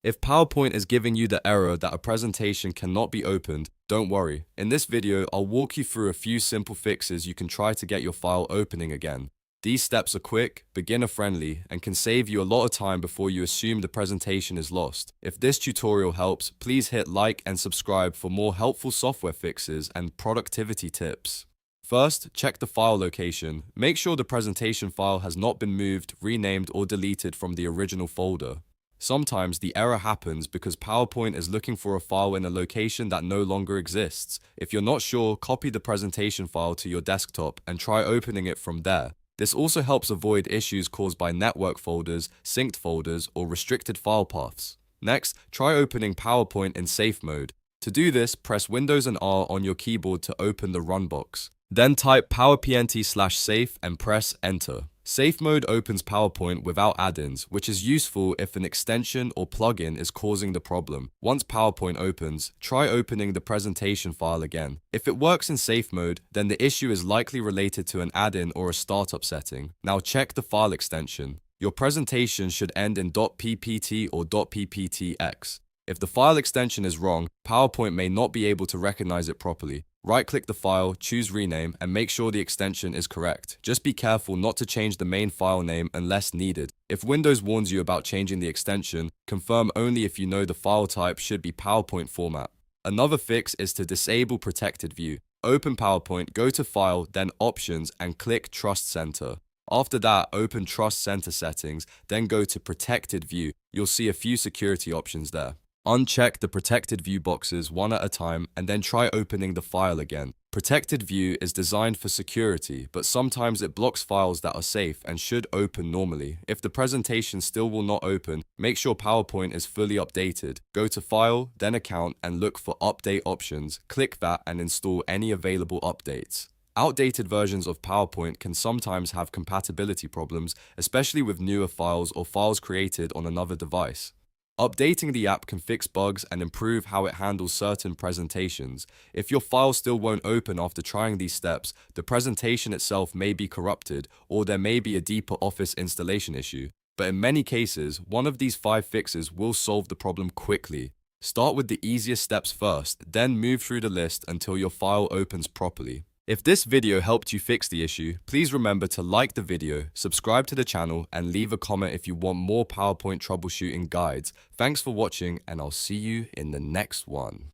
If PowerPoint is giving you the error that a presentation cannot be opened, don't worry. In this video, I'll walk you through a few simple fixes you can try to get your file opening again. These steps are quick, beginner-friendly, and can save you a lot of time before you assume the presentation is lost. If this tutorial helps, please hit like and subscribe for more helpful software fixes and productivity tips. First, check the file location. Make sure the presentation file has not been moved, renamed, or deleted from the original folder. Sometimes the error happens because PowerPoint is looking for a file in a location that no longer exists. If you're not sure, copy the presentation file to your desktop and try opening it from there. This also helps avoid issues caused by network folders, synced folders, or restricted file paths. Next, try opening PowerPoint in safe mode. To do this, press Windows and R on your keyboard to open the run box. Then type powerpnt/safe and press Enter. Safe mode opens PowerPoint without add-ins, which is useful if an extension or plugin is causing the problem. Once PowerPoint opens, try opening the presentation file again. If it works in safe mode, then the issue is likely related to an add-in or a startup setting. Now check the file extension. Your presentation should end in .ppt or .pptx. If the file extension is wrong, PowerPoint may not be able to recognize it properly. Right-click the file, choose Rename, and make sure the extension is correct. Just be careful not to change the main file name unless needed. If Windows warns you about changing the extension, confirm only if you know the file type should be PowerPoint format. Another fix is to disable Protected View. Open PowerPoint, go to File, then Options, and click Trust Center. After that, open Trust Center Settings, then go to Protected View. You'll see a few security options there. Uncheck the Protected View boxes one at a time and then try opening the file again. Protected View is designed for security, but sometimes it blocks files that are safe and should open normally. If the presentation still will not open, make sure PowerPoint is fully updated. Go to File, then Account, and look for Update options. Click that and install any available updates. Outdated versions of PowerPoint can sometimes have compatibility problems, especially with newer files or files created on another device. Updating the app can fix bugs and improve how it handles certain presentations. If your file still won't open after trying these steps, the presentation itself may be corrupted, or there may be a deeper Office installation issue. But in many cases, one of these 5 fixes will solve the problem quickly. Start with the easiest steps first, then move through the list until your file opens properly. If this video helped you fix the issue, please remember to like the video, subscribe to the channel, and leave a comment if you want more PowerPoint troubleshooting guides. Thanks for watching, and I'll see you in the next one.